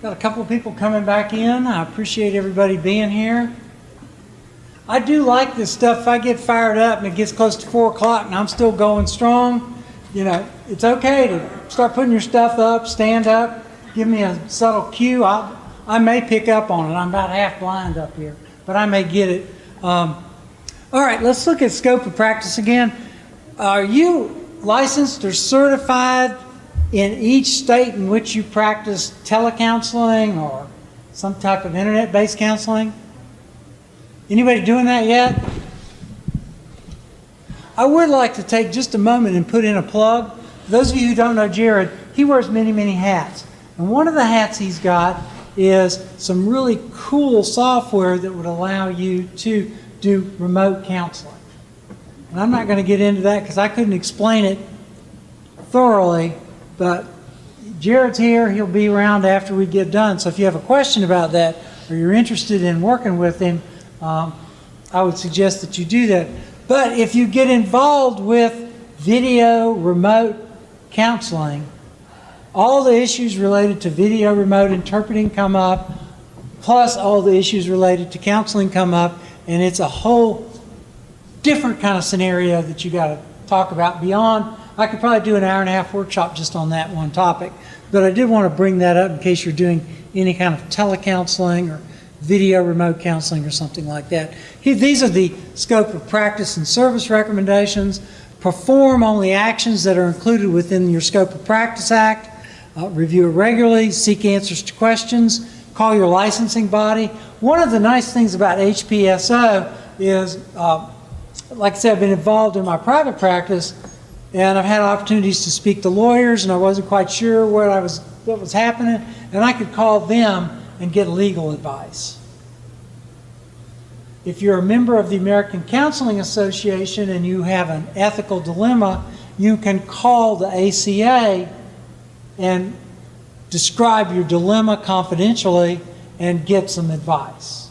Got a couple of people coming back in. I appreciate everybody being here. I do like this stuff. If I get fired up and it gets close to 4 o'clock and I'm still going strong, you know, it's okay to start putting your stuff up, stand up, give me a subtle cue. I may pick up on it. I'm about half blind up here, but I may get it. All right, let's look at scope of practice again. Are you licensed or certified in each state in which you practice telecounseling or some type of internet-based counseling? Anybody doing that yet? I would like to take just a moment and put in a plug. For those of you who don't know Jared, he wears many, many hats. And one of the hats he's got is some really cool software that would allow you to do remote counseling. And I'm not going to get into that because I couldn't explain it thoroughly, but Jared's here. He'll be around after we get done. So if you have a question about that or you're interested in working with him, I would suggest that you do that. But if you get involved with video remote counseling, all the issues related to video remote interpreting come up, plus all the issues related to counseling come up, and it's a whole different kind of scenario that you got to talk about beyond. I could probably do an hour-and-a-half workshop just on that one topic, but I did want to bring that up in case you're doing any kind of telecounseling or video remote counseling or something like that. These are the scope of practice and service recommendations. Perform only actions that are included within your Scope of Practice Act. Review it regularly. Seek answers to questions. Call your licensing body. One of the nice things about HPSO is, like I said, I've been involved in my private practice, and I've had opportunities to speak to lawyers, and I wasn't quite sure what was happening, and I could call them and get legal advice. If you're a member of the American Counseling Association and you have an ethical dilemma, you can call the ACA and describe your dilemma confidentially and get some advice.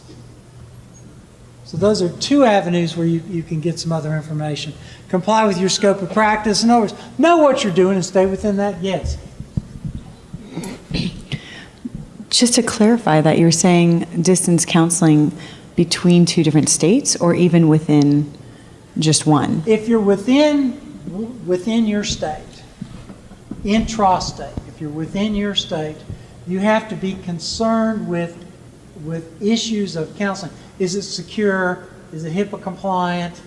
So those are two avenues where you can get some other information. Comply with your scope of practice. In other words, know what you're doing and stay within that. Yes. Just to clarify that, you're saying distance counseling between two different states or even within just one? If you're within your state, intrastate, if you're within your state, you have to be concerned with issues of counseling. Is it secure? Is it HIPAA compliant?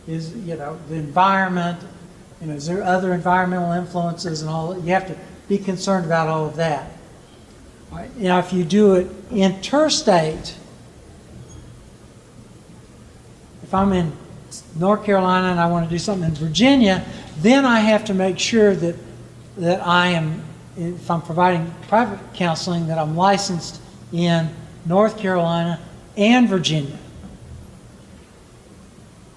Is, you know, the environment, you know, is there other environmental influences and all that? You have to be concerned about all of that. All right. Now, if you do it interstate, if I'm in North Carolina and I want to do something in Virginia, then I have to make sure that I am, if I'm providing private counseling, that I'm licensed in North Carolina and Virginia,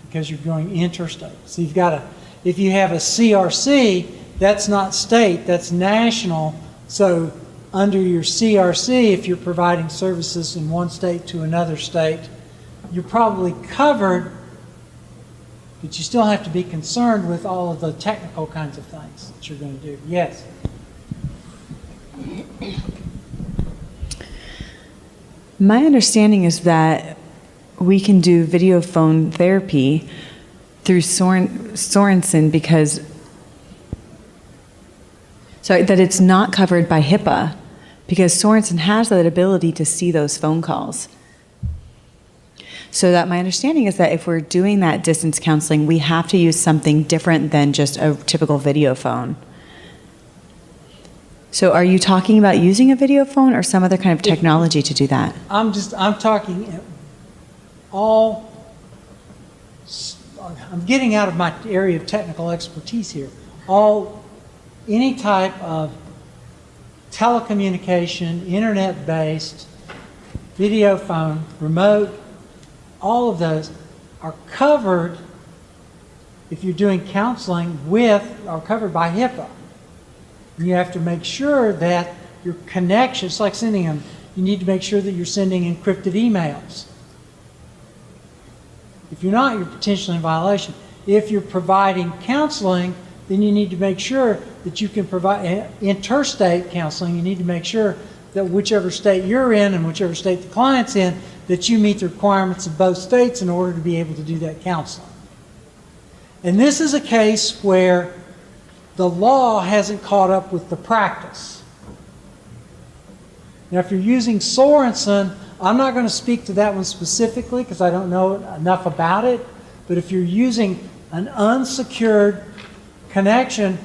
because you're going interstate. So you've got if you have a CRC, that's not state, that's national. So under your CRC, if you're providing services in one state to another state, you're probably covered, but you still have to be concerned with all of the technical kinds of things that you're going to do. Yes? My understanding is that we can do video phone therapy through Sorensen because, sorry, that it's not covered by HIPAA because Sorensen has that ability to see those phone calls. So that my understanding is that if we're doing that distance counseling, we have to use something different than just a typical video phone. So are you talking about using a video phone or some other kind of technology to do that? I'm talking I'm getting out of my area of technical expertise here. Any type of telecommunication, internet-based, video phone, remote, all of those are covered if you're doing counseling are covered by HIPAA. You have to make sure that your connection, it's like sending them, you need to make sure that you're sending encrypted emails. If you're not, you're potentially in violation. If you're providing counseling, then you need to make sure that you can provide interstate counseling. You need to make sure that whichever state you're in and whichever state the client's in, that you meet the requirements of both states in order to be able to do that counseling. And this is a case where the law hasn't caught up with the practice. Now, if you're using Sorensen, I'm not going to speak to that one specifically because I don't know enough about it, but if you're using an unsecured connection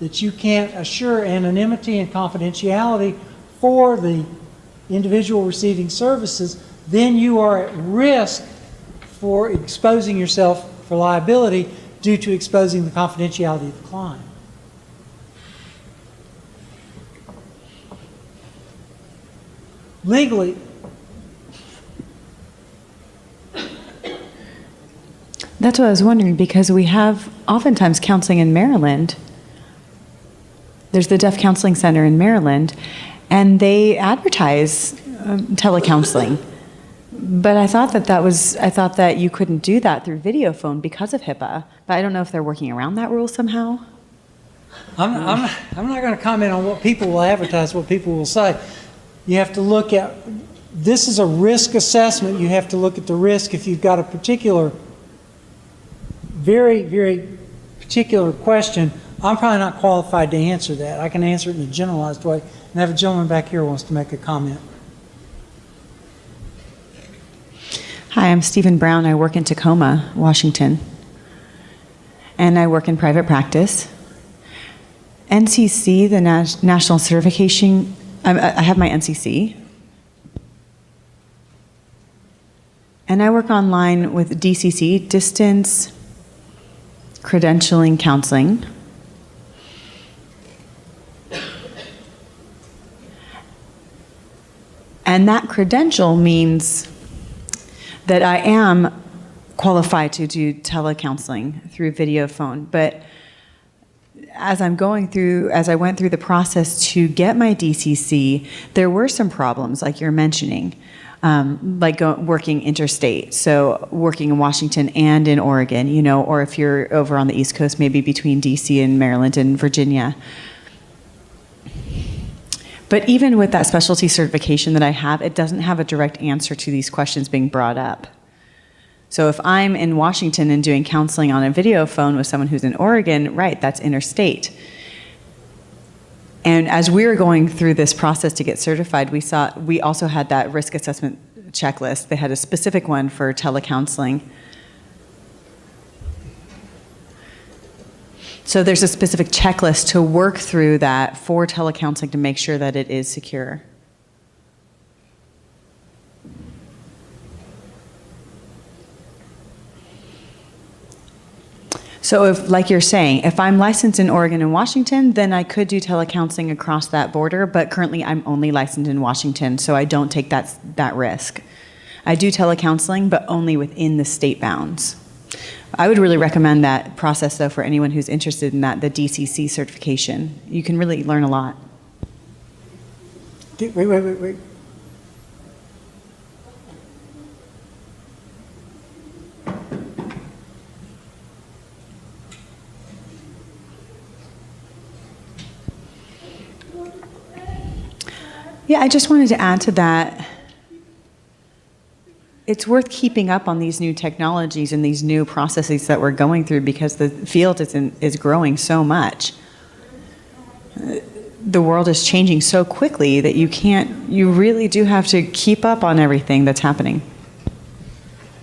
that you can't assure anonymity and confidentiality for the individual receiving services, then you are at risk for exposing yourself for liability due to exposing the confidentiality of the client. Legally, that's what I was wondering, because we have oftentimes counseling in Maryland. There's the Deaf Counseling Center in Maryland, and they advertise telecounseling. But I thought that you couldn't do that through video phone because of HIPAA. But I don't know if they're working around that rule somehow. I'm not going to comment on what people will advertise, what people will say. You have to look at, this is a risk assessment. You have to look at the risk if you've got a particular, very, very particular question. I'm probably not qualified to answer that. I can answer it in a generalized way. And I have a gentleman back here who wants to make a comment. Hi, I'm Stephen Brown. I work in Tacoma, Washington. And I work in private practice. NCC, the National Certification, I have my NCC. And I work online with DCC, Distance Credentialing Counseling. And that credential means that I am qualified to do telecounseling through video phone. But as I went through the process to get my DCC, there were some problems, like you're mentioning, working interstate. So working in Washington and in Oregon, or if you're over on the East Coast, maybe between DC and Maryland and Virginia. But even with that specialty certification that I have, it doesn't have a direct answer to these questions being brought up. So if I'm in Washington and doing counseling on a video phone with someone who's in Oregon, right, that's interstate. And as we were going through this process to get certified, we also had that risk assessment checklist. They had a specific one for telecounseling. So there's a specific checklist to work through that for telecounseling to make sure that it is secure. So if, like you're saying, if I'm licensed in Oregon and Washington, then I could do telecounseling across that border, but currently I'm only licensed in Washington, so I don't take that risk. I do telecounseling, but only within the state bounds. I would really recommend that process, though, for anyone who's interested in that, the DCC certification. You can really learn a lot. Wait. Yeah, I just wanted to add to that. It's worth keeping up on these new technologies and these new processes that we're going through because the field is growing so much. The world is changing so quickly that you really do have to keep up on everything that's happening.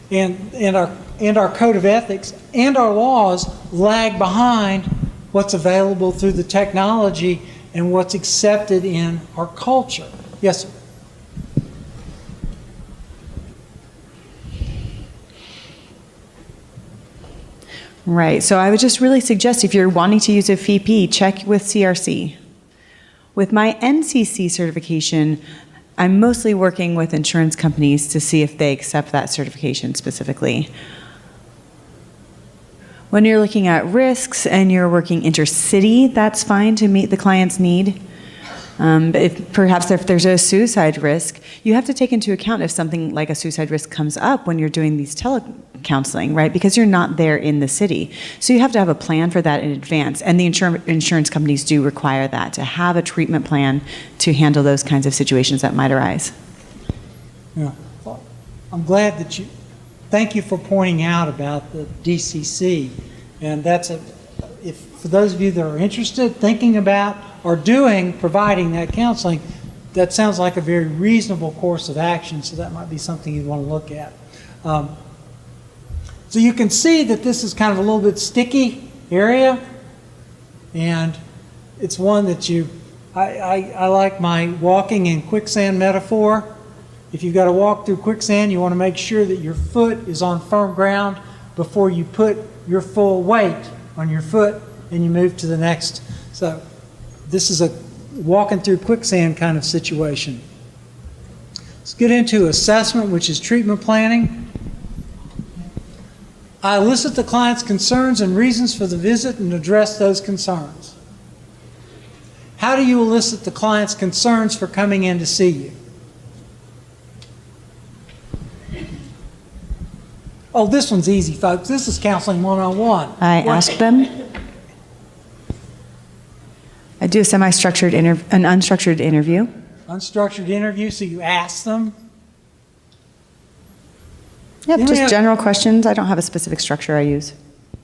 And our code of ethics and our laws lag behind what's available through the technology and what's accepted in our culture. Yes, sir. Right. So I would just really suggest if you're wanting to use a FEP, check with CRC. With my NCC certification, I'm mostly working with insurance companies to see if they accept that certification specifically. When you're looking at risks and you're working intercity, that's fine to meet the client's need. But if there's a suicide risk, you have to take into account if something like a suicide risk comes up when you're doing these telecounseling, right? Because you're not there in the city. So you have to have a plan for that in advance. And the insurance companies do require that, to have a treatment plan to handle those kinds of situations that might arise. Yeah. Well, I'm glad that thank you for pointing out about the DCC. And for those of you that are interested, thinking about or providing that counseling, that sounds like a very reasonable course of action, so that might be something you'd want to look at. So you can see that this is kind of a little bit sticky area, and it's one that I like my walking in quicksand metaphor. If you've got to walk through quicksand, you want to make sure that your foot is on firm ground before you put your full weight on your foot and you move to the next. So this is a walking through quicksand kind of situation. Let's get into assessment, which is treatment planning. I elicit the client's concerns and reasons for the visit and address those concerns. How do you elicit the client's concerns for coming in to see you? Oh, this one's easy, folks. This is counseling 101. I ask them. I do a semi-structured an unstructured interview. Unstructured interview, so you ask them. Yep, just general questions. I don't have a specific structure I use.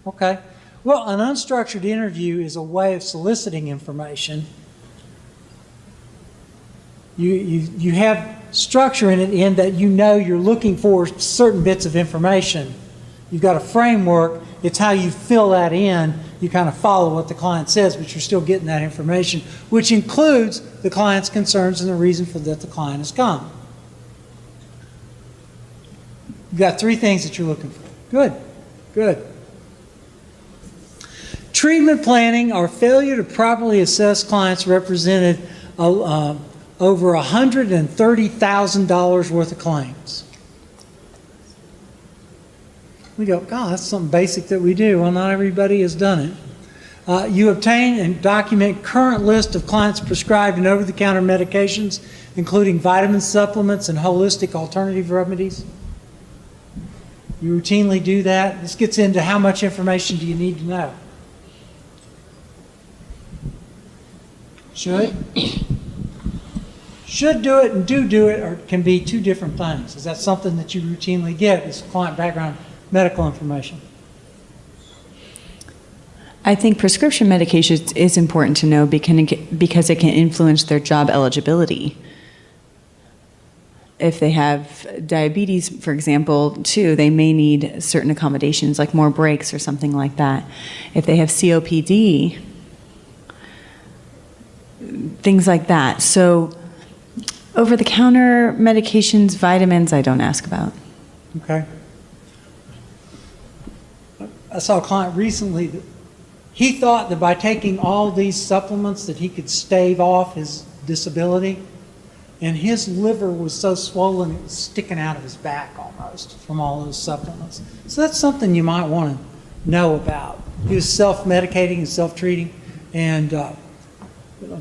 Okay. Well, an unstructured interview is a way of soliciting information. You have structure in it in that you know you're looking for certain bits of information. You've got a framework. It's how you fill that in. You kind of follow what the client says, but you're still getting that information, which includes the client's concerns and the reason for that the client has come. You've got 3 things that you're looking for. Good, good. Treatment planning or failure to properly assess clients represented over $130,000 worth of claims. We go, God, that's something basic that we do. Well, not everybody has done it. You obtain and document current list of clients prescribed and over-the-counter medications, including vitamin supplements and holistic alternative remedies. You routinely do that. This gets into how much information do you need to know. Should do it and do it, or it can be 2 different things. Is that something that you routinely get as client background medical information? I think prescription medications is important to know because it can influence their job eligibility. If they have diabetes, for example, too, they may need certain accommodations, like more breaks or something like that. If they have COPD, things like that. So over-the-counter medications, vitamins, I don't ask about. Okay. I saw a client recently that he thought that by taking all these supplements that he could stave off his disability, and his liver was so swollen it was sticking out of his back almost from all those supplements. So that's something you might want to know about. He was self-medicating and self-treating, and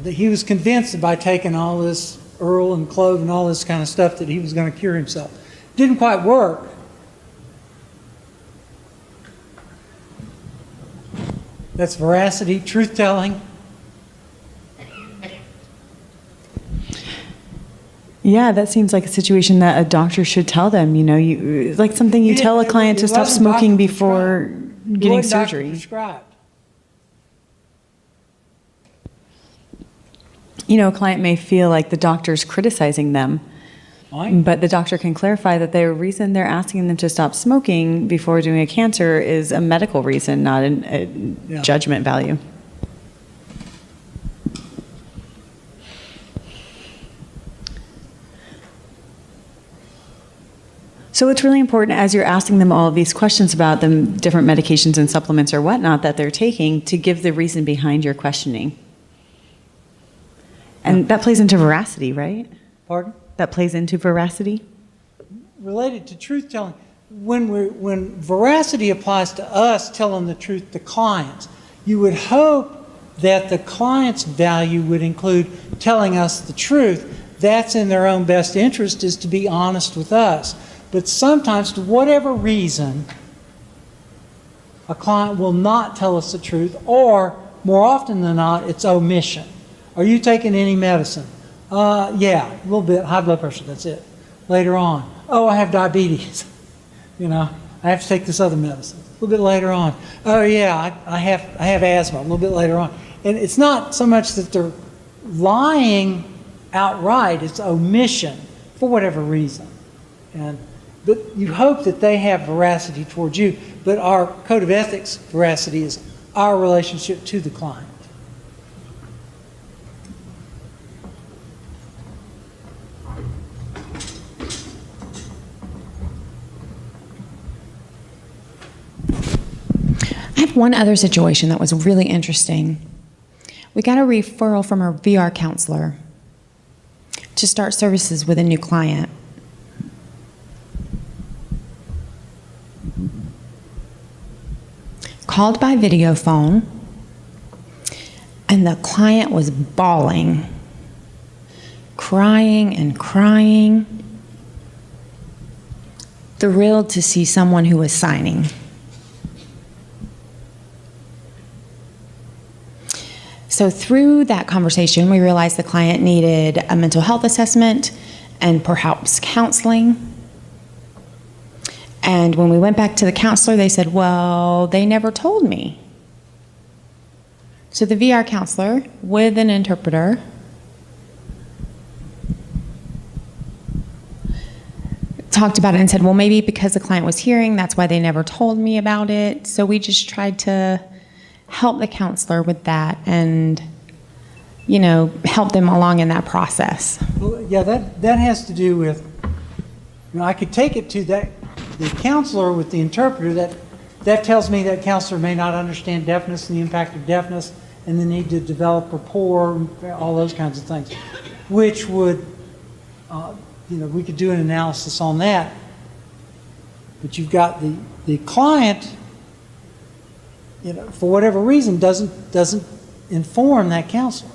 he was convinced that by taking all this Earl and clove and all this kind of stuff that he was going to cure himself. Didn't quite work. That's veracity, truth-telling. Yeah, that seems like a situation that a doctor should tell them. You know, like something you tell a client to stop smoking before getting surgery. You know, a client may feel like the doctor's criticizing them, but the doctor can clarify that the reason they're asking them to stop smoking before doing a cancer is a medical reason, not a judgment value. So it's really important as you're asking them all of these questions about the different medications and supplements or whatnot that they're taking to give the reason behind your questioning. And that plays into veracity, right? Pardon? That plays into veracity? Related to truth-telling, when veracity applies to us telling the truth to clients, you would hope that the client's value would include telling us the truth, that's in their own best interest, is to be honest with us. But sometimes, for whatever reason, a client will not tell us the truth, or more often than not, it's omission. Are you taking any medicine? Yeah, a little bit, high blood pressure, that's it. Later on, oh, I have diabetes. You know, I have to take this other medicine. A little bit later on, oh yeah, I have asthma. A little bit later on. And it's not so much that they're lying outright, it's omission for whatever reason. But you hope that they have veracity towards you. But our code of ethics veracity is our relationship to the client. I have one other situation that was really interesting. We got a referral from our VR counselor to start services with a new client. Called by video phone, and the client was bawling, crying and crying, thrilled to see someone who was signing. So through that conversation, we realized the client needed a mental health assessment and perhaps counseling. And when we went back to the counselor, they said, well, they never told me. So the VR counselor, with an interpreter, talked about it and said, well, maybe because the client was hearing, that's why they never told me about it. So we just tried to help the counselor with that and, you know, help them along in that process. Well, yeah, that has to do with, you know, I could take it to the counselor with the interpreter. That tells me that counselor may not understand deafness and the impact of deafness and the need to develop rapport, all those kinds of things, which would, you know, we could do an analysis on that. But you've got the client, you know, for whatever reason, doesn't inform that counselor.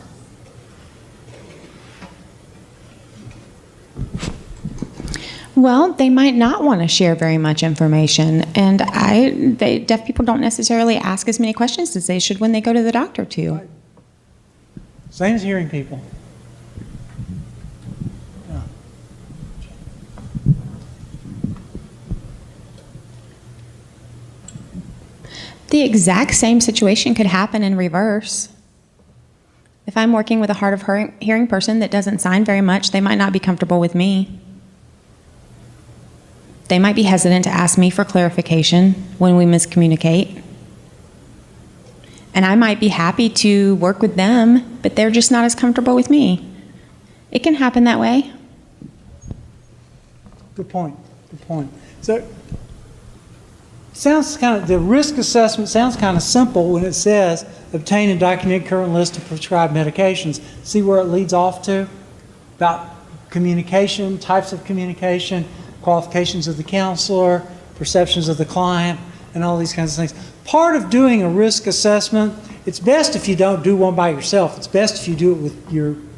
Well, they might not want to share very much information, and deaf people don't necessarily ask as many questions as they should when they go to the doctor too. Right. Same as hearing people. Yeah. The exact same situation could happen in reverse. If I'm working with a hard of hearing person that doesn't sign very much, they might not be comfortable with me. They might be hesitant to ask me for clarification when we miscommunicate. And I might be happy to work with them, but they're just not as comfortable with me. It can happen that way. Good point. Good point. So, the risk assessment sounds kind of simple when it says obtain and document current list of prescribed medications. See where it leads off to? About communication, types of communication, qualifications of the counselor, perceptions of the client, and all these kinds of things. Part of doing a risk assessment, it's best if you don't do one by yourself. It's best if you do it with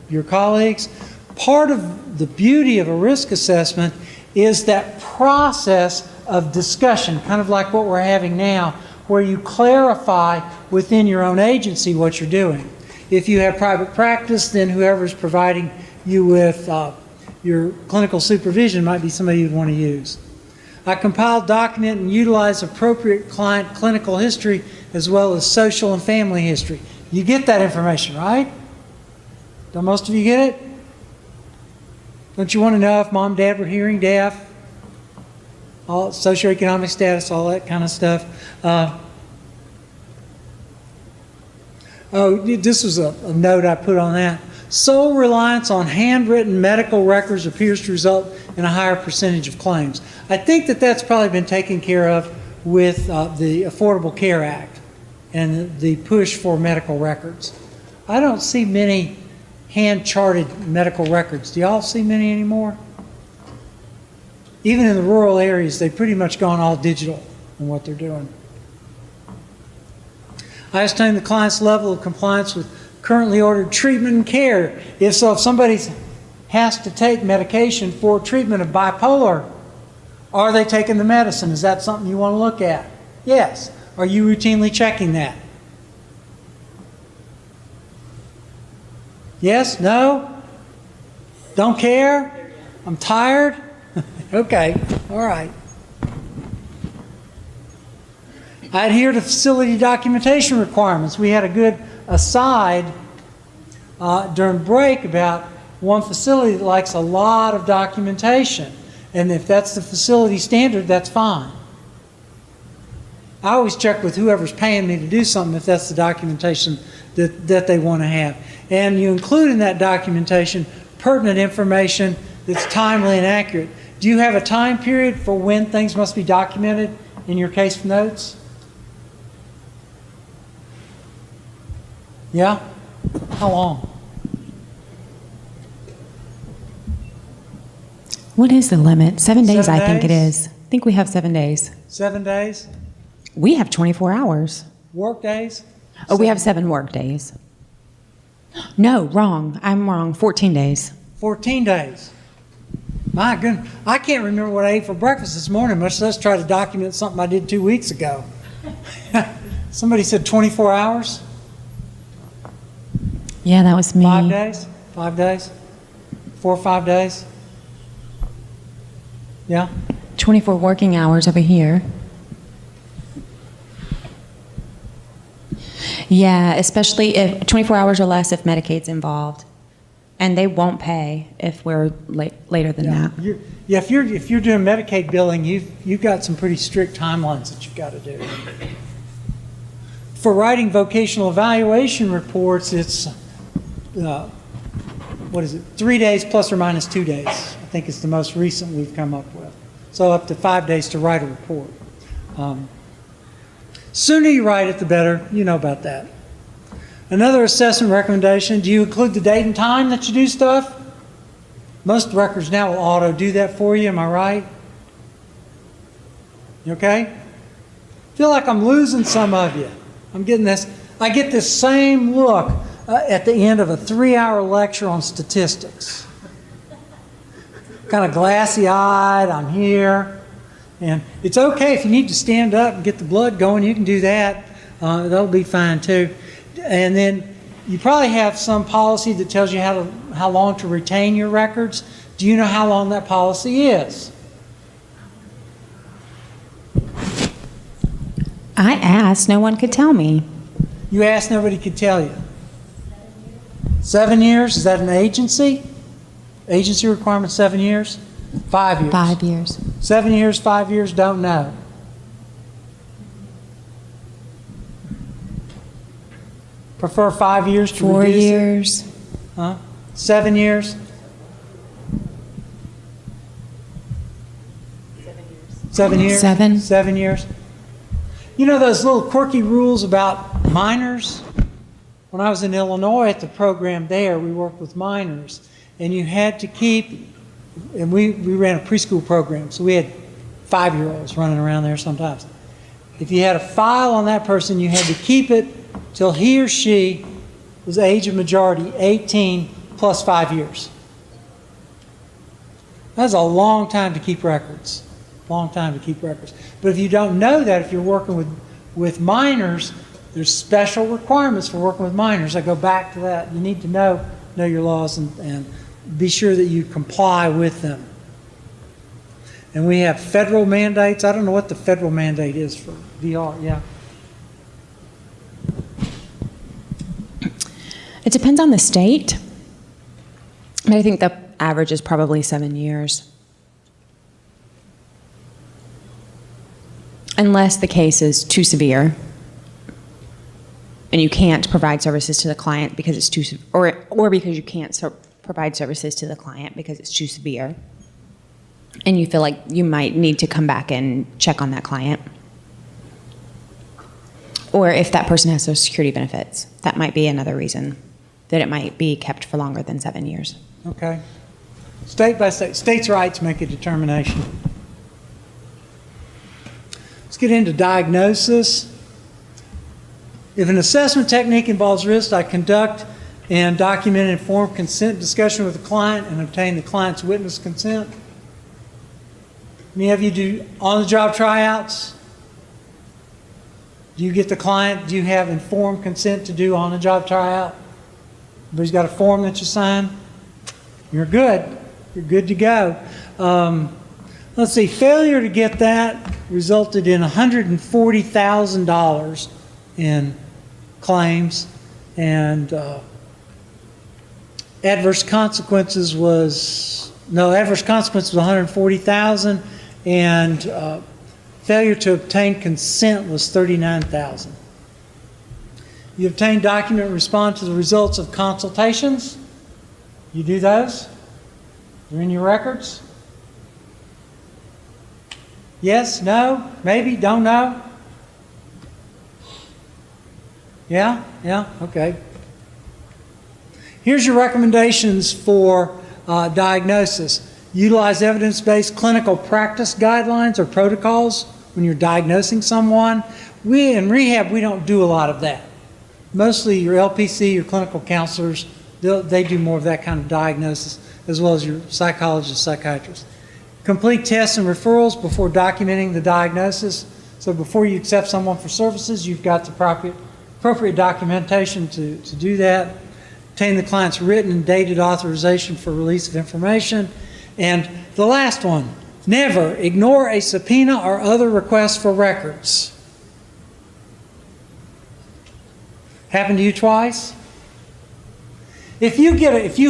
your colleagues. Part of the beauty of a risk assessment is that process of discussion, kind of like what we're having now, where you clarify within your own agency what you're doing. If you have private practice, then whoever's providing you with your clinical supervision might be somebody you'd want to use. I compile, document, and utilize appropriate client clinical history as well as social and family history. You get that information, right? Don't most of you get it? Don't you want to know if mom and dad were hearing deaf? All socioeconomic status, all that kind of stuff. This was a note I put on that. Sole reliance on handwritten medical records appears to result in a higher percentage of claims. I think that's probably been taken care of with the Affordable Care Act and the push for medical records. I don't see many hand-charted medical records. Do y'all see many anymore? Even in the rural areas, they've pretty much gone all digital in what they're doing. I ascertain the client's level of compliance with currently ordered treatment and care. If somebody has to take medication for treatment of bipolar, are they taking the medicine? Is that something you want to look at? Yes. Are you routinely checking that? Yes? No? Don't care? I'm tired? Okay. All right. I adhere to facility documentation requirements. We had a good aside during break about one facility that likes a lot of documentation. And if that's the facility standard, that's fine. I always check with whoever's paying me to do something if that's the documentation that they want to have. And you include in that documentation pertinent information that's timely and accurate. Do you have a time period for when things must be documented in your case notes? Yeah? How long? What is the limit? 7 days, 7 I think it days? is. I think we have 7 days. 7 days? We have 24 hours. Work days? Oh, we have 7 work days. No, wrong. I'm wrong. 14 days. 14 days. My goodness. I can't remember what I ate for breakfast this morning, much less try to document something I did 2 weeks ago. Somebody said 24 hours? Yeah, that was me. 5 days? 5 days? 4 or 5 days? Yeah? 24 working hours over here. Yeah, especially if 24 hours or less if Medicaid's involved. And they won't pay if we're later than that. If you're doing Medicaid billing, you've got some pretty strict timelines that you've got to do. For writing vocational evaluation reports, it's 3 days plus or minus 2 days. I think it's the most recent we've come up with. So up to 5 days to write a report. Sooner you write it, the better. You know about that. Another assessment recommendation, do you include the date and time that you do stuff? Most records now will auto do that for you, am I right? You okay? Feel like I'm losing some of you. I'm getting this. I get this same look at the end of a 3-hour lecture on statistics. Kind of glassy-eyed, I'm here. And it's okay if you need to stand up and get the blood going, you can do that. That'll be fine too. And then you probably have some policy that tells you how long to retain your records. Do you know how long that policy is? I asked, no one could tell me. You asked, nobody could tell you. 7 years? Is that an agency? Agency requirement 7 years? 5 years? 5 years. 7 years, 5 years, don't know. Prefer 5 years to 4 reduce it? years. Huh? 7 years? 7 years? 7. 7 years? You know those little quirky rules about minors? When I was in Illinois at the program there, we worked with minors, and you had to keep, and we ran a preschool program, so we had 5-year-olds running around there sometimes. If you had a file on that person, you had to keep it till he or she was age of majority, 18 plus 5 years. That's a long time to keep records. Long time to keep records. But if you don't know that, if you're working with minors, there's special requirements for working with minors. I go back to that. You need to know your laws and be sure that you comply with them. And we have federal mandates. I don't know what the federal mandate is for VR. Yeah. It depends on the state. But I think the average is probably 7 years. Unless the case is too severe and you can't provide services to the client because it's too, or because you can't provide services to the client because it's too severe, and you feel like you might need to come back and check on that client. Or if that person has Social Security benefits, that might be another reason that it might be kept for longer than 7 years. Okay. State by state. States' rights make a determination. Let's get into diagnosis. If an assessment technique involves risk, I conduct and document informed consent discussion with the client and obtain the client's witness consent. Any of you do on-the-job tryouts? Do you get the client, do you have informed consent to do on-the-job tryout? Everybody's got a form that you sign? You're good. You're good to go. Let's see, failure to get that resulted in $140,000 in claims, and adverse consequences was $140,000, and failure to obtain consent was $39,000. You obtain document and respond to the results of consultations. You do those? They're in your records? Yes? No? Maybe? Don't know? Yeah? Yeah? Okay. Here's your recommendations for diagnosis. Utilize evidence-based clinical practice guidelines or protocols when you're diagnosing someone. In rehab, we don't do a lot of that. Mostly your LPC, your clinical counselors, they do more of that kind of diagnosis, as well as your psychologists, psychiatrists. Complete tests and referrals before documenting the diagnosis. So before you accept someone for services, you've got the appropriate documentation to do that. Obtain the client's written and dated authorization for release of information. And the last one, never ignore a subpoena or other request for records. Happened to you twice? If you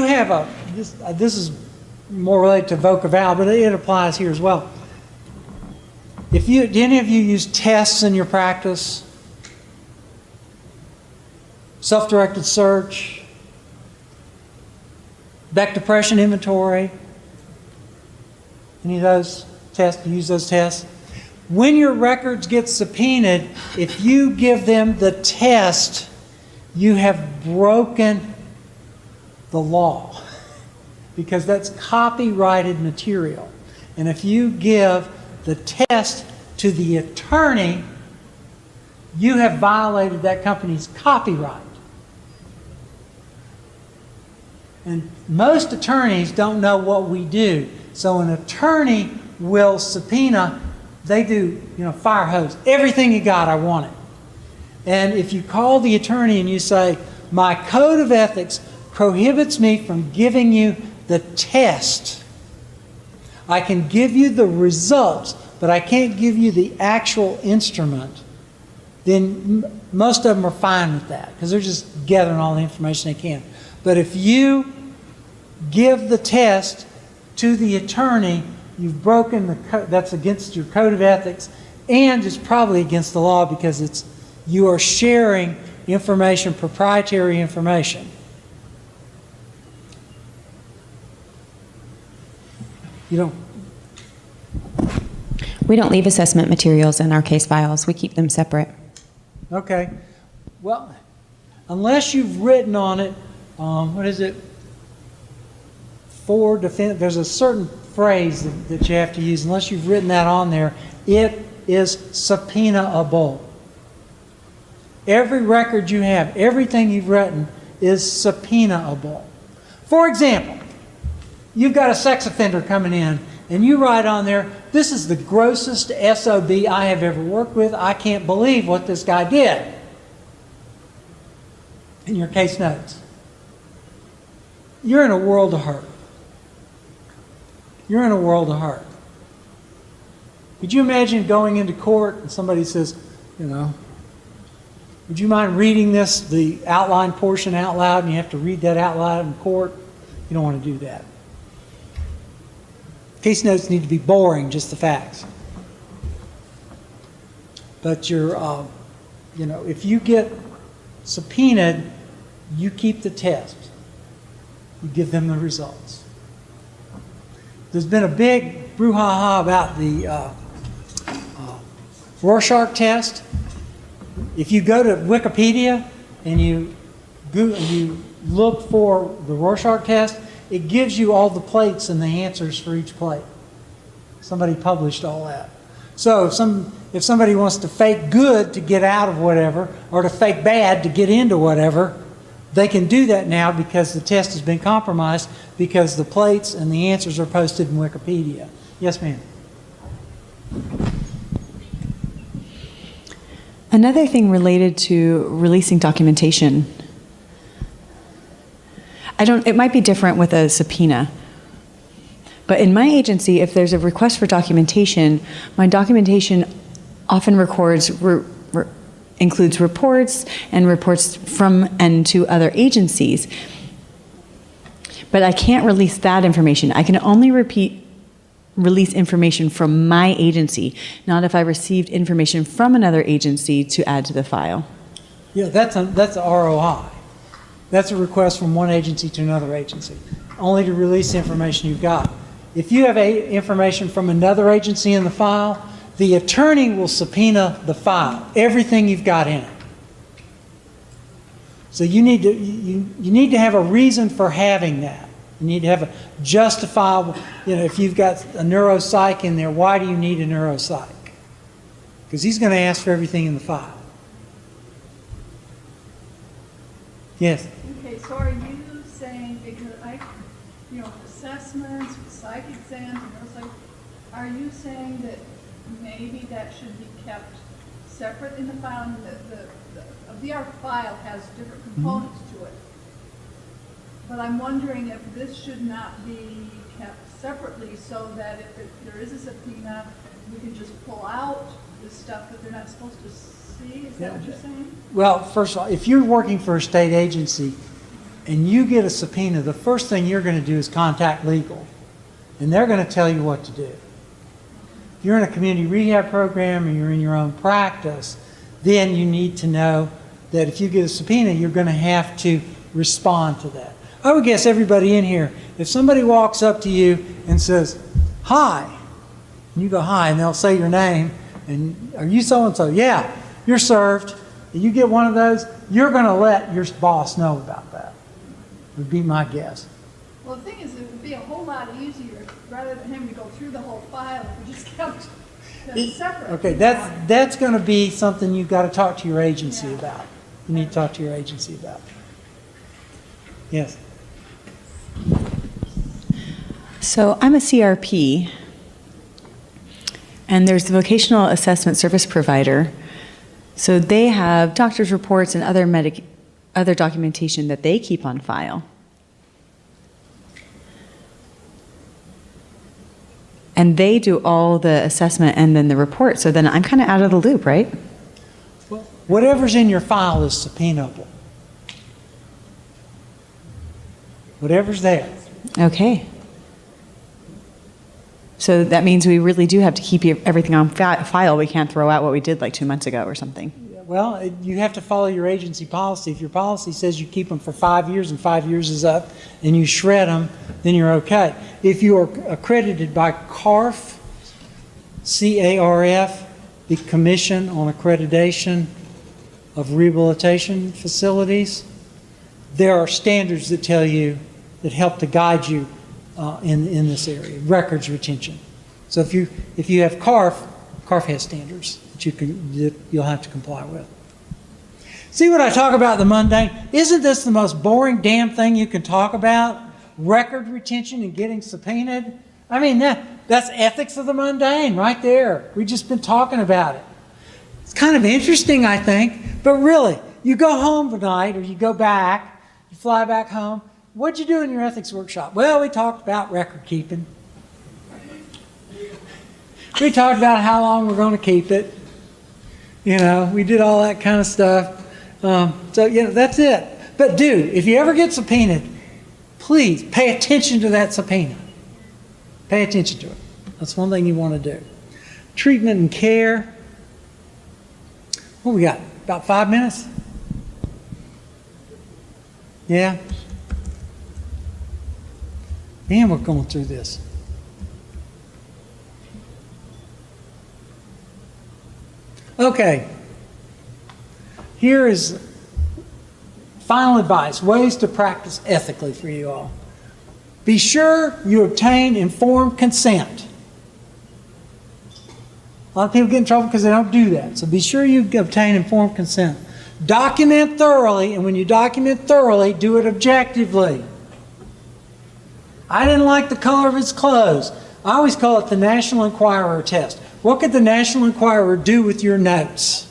have this is more related to voc eval, but it applies here as well. Do any of you use tests in your practice? Self-directed search, Beck depression inventory, any of those tests, use those tests? When your records get subpoenaed, if you give them the test, you have broken the law, because that's copyrighted material. And if you give the test to the attorney, you have violated that company's copyright. And most attorneys don't know what we do. So an attorney will subpoena, they do, fire hose. Everything you got, I want it. And if you call the attorney and you say, my code of ethics prohibits me from giving you the test. I can give you the results, but I can't give you the actual instrument. Then most of them are fine with that, because they're just gathering all the information they can. But if you give the test to the attorney, you've broken the code. That's against your code of ethics, and it's probably against the law, because you are sharing information, proprietary information. We don't leave assessment materials in our case files. We keep them separate. Okay. Well, unless you've written on it, what is it? For defense, there's a certain phrase that you have to use. Unless you've written that on there, it is subpoenaable. Every record you have, everything you've written is subpoenaable. For example, you've got a sex offender coming in, and you write on there, this is the grossest SOB I have ever worked with. I can't believe what this guy did. In your case notes. You're in a world of hurt. You're in a world of hurt. Could you imagine going into court and somebody says, would you mind reading the outline portion out loud, and you have to read that out loud in court? You don't want to do that. Case notes need to be boring, just the facts. But if you get subpoenaed, you keep the test. You give them the results. There's been a big brouhaha about the Rorschach test. If you go to Wikipedia and you look for the Rorschach test, it gives you all the plates and the answers for each plate. Somebody published all that. So if somebody wants to fake good to get out of whatever, or to fake bad to get into whatever, They can do that now because the test has been compromised because the plates and the answers are posted in Wikipedia. Yes, ma'am. Another thing related to releasing documentation. It might be different with a subpoena. But in my agency, if there's a request for documentation, my documentation often includes reports and reports from and to other agencies. But I can't release that information. I can only release information from my agency, not if I received information from another agency to add to the file. Yeah, that's a ROI. That's a request from one agency to another agency, only to release the information you've got. If you have information from another agency in the file, the attorney will subpoena the file, everything you've got in it. So you need to have a reason for having that. You need to have a justifiable, if you've got a neuropsych in there, why do you need a neuropsych? Because he's going to ask for everything in the file. Yes? Okay, so are you saying, because assessments, psych exams, are you saying that maybe that should be kept separate in the file? And a VR file has different components to it. But I'm wondering if this should not be kept separately so that if there is a subpoena, we can just pull out the stuff that they're not supposed to see? Is that what you're saying? Well, first of all, if you're working for a state agency and you get a subpoena, the first thing you're going to do is contact legal. And they're going to tell you what to do. If you're in a community rehab program or you're in your own practice, then you need to know that if you get a subpoena, you're going to have to respond to that. I would guess everybody in here, if somebody walks up to you and says, hi, and you go, hi, and they'll say your name, and are you so-and-so? Yeah, you're served. And you get one of those, you're going to let your boss know about that, would be my guess. Well, the thing is, it would be a whole lot easier, rather than having to go through the whole file, if we just kept them separate. Okay, that's going to be something you've got to talk to your agency about. You need to talk to your agency about. Yes? So I'm a CRP, and there's the vocational assessment service provider. So they have doctor's reports and other documentation that they keep on file. And they do all the assessment and then the report. So then I'm kind of out of the loop, right? Well, whatever's in your file is subpoenable. Whatever's there. Okay. So that means we really do have to keep everything on file. We can't throw out what we did like 2 months ago or something. Well, you have to follow your agency policy. If your policy says you keep them for 5 years and 5 years is up and you shred them, then you're okay. If you are accredited by CARF, C-A-R-F, the Commission on Accreditation of Rehabilitation Facilities, there are standards that tell you, that help to guide you in this area, records retention. So if you have CARF has standards that you'll have to comply with. See what I talk about the mundane? Isn't this the most boring damn thing you can talk about? Record retention and getting subpoenaed? I mean, that's ethics of the mundane right there. We've just been talking about it. It's kind of interesting, I think, but really, you go home tonight or you go back, you fly back home. What'd you do in your ethics workshop? Well, we talked about record keeping. We talked about how long we're going to keep it. We did all that kind of stuff. That's it. But dude, if you ever get subpoenaed, please pay attention to that subpoena. Pay attention to it. That's one thing you want to do. Treatment and care. What we got? About 5 minutes? Yeah? Man, we're going through this. Okay. Here is final advice, ways to practice ethically for you all. Be sure you obtain informed consent. A lot of people get in trouble because they don't do that. So be sure you obtain informed consent. Document thoroughly, and when you document thoroughly, do it objectively. I didn't like the color of his clothes. I always call it the National Enquirer test. What could the National Enquirer do with your notes?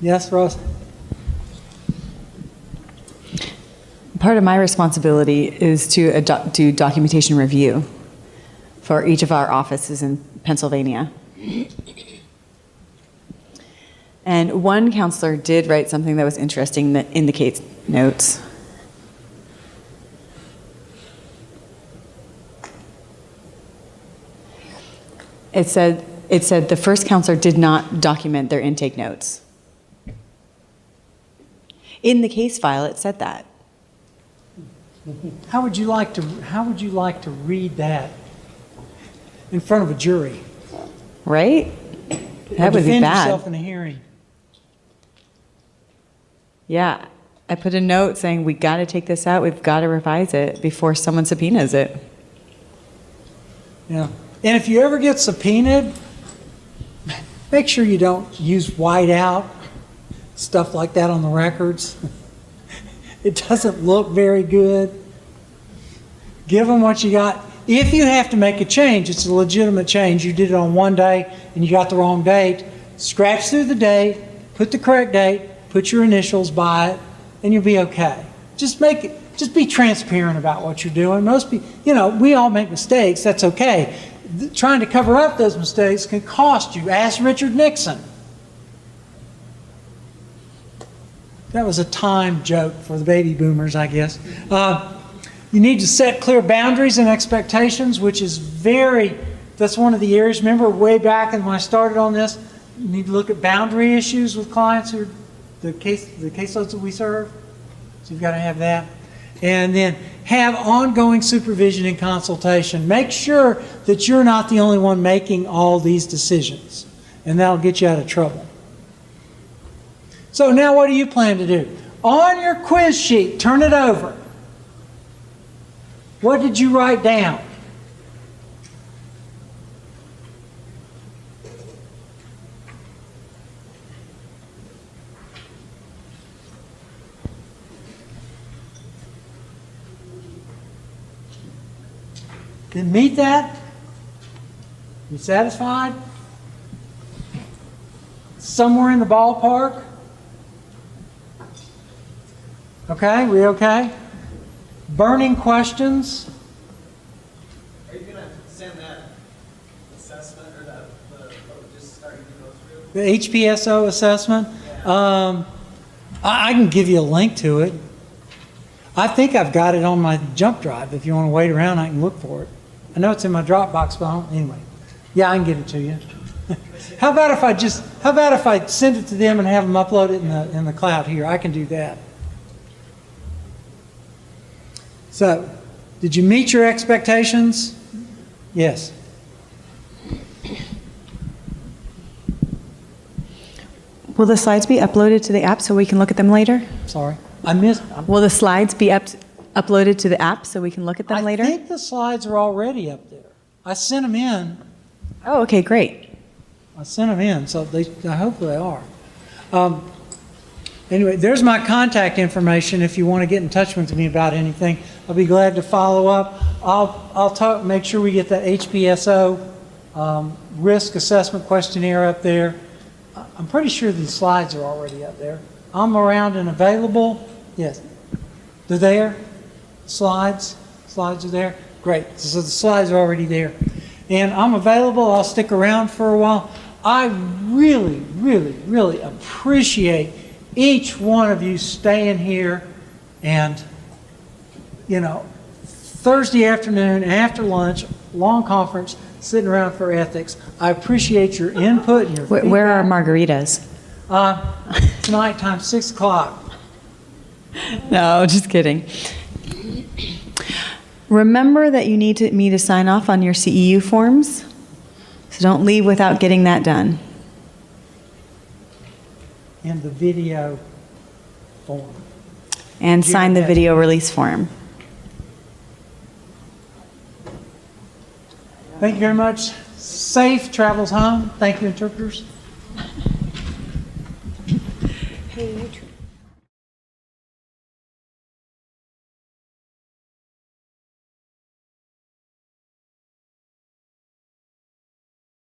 Yes, Ross? Part of my responsibility is to do documentation review for each of our offices in Pennsylvania. And one counselor did write something that was interesting that indicates notes. It said the first counselor did not document their intake notes. In the case file, it said that. How would you like to read that in front of a jury? Right? That Or would be defend bad. yourself in a hearing. Yeah. I put a note saying we got to take this out, we've got to revise it before someone subpoenas it. Yeah. And if you ever get subpoenaed, make sure you don't use whiteout, stuff like that on the records. It doesn't look very good. Give them what you got. If you have to make a change, it's a legitimate change. You did it on one day and you got the wrong date. Scratch through the date, put the correct date, put your initials by it, and you'll be okay. Just be transparent about what you're doing. Most people, we all make mistakes. That's okay. Trying to cover up those mistakes can cost you. Ask Richard Nixon. That was a time joke for the baby boomers, I guess. You need to set clear boundaries and expectations, which is that's one of the areas. Remember way back when I started on this, you need to look at boundary issues with clients who are the caseloads that we serve. So you've got to have that. And then have ongoing supervision and consultation. Make sure that you're not the only one making all these decisions, and that'll get you out of trouble. So now what do you plan to do? On your quiz sheet, turn it over. What did you write down? Did it meet that? You satisfied? Somewhere in the ballpark? Okay, we okay? Burning questions? Are you going to send that assessment or that just starting to go through? The HPSO assessment? Yeah. I can give you a link to it. I think I've got it on my jump drive. If you want to wait around, I can look for it. I know it's in my Dropbox, but anyway. Yeah, I can get it to you. How about if I send it to them and have them upload it in the cloud here? I can do that. So, did you meet your expectations? Yes. Will the slides be uploaded to the app so we can look at them later? Sorry. I missed. Will the slides be uploaded to the app so we can look at them later? I think the slides are already up there. I sent them in. Oh, okay, great. I sent them in, so I hope they are. Anyway, there's my contact information if you want to get in touch with me about anything. I'll be glad to follow up. I'll make sure we get that HPSO risk assessment questionnaire up there. I'm pretty sure the slides are already up there. I'm around and available. Yes, they're there. Slides are there. Great. So the slides are already there. And I'm available. I'll stick around for a while. I really, really, really appreciate each one of you staying here and, Thursday afternoon after lunch, long conference, sitting around for ethics. I appreciate your input and your feedback. Where are margaritas? Tonight, time 6 o'clock. No, just kidding. Remember that you need me to sign off on your CEU forms, so don't leave without getting that done. In the video form. And sign the video release form. Thank you very much. Safe travels home. Thank you, interpreters. Hey, you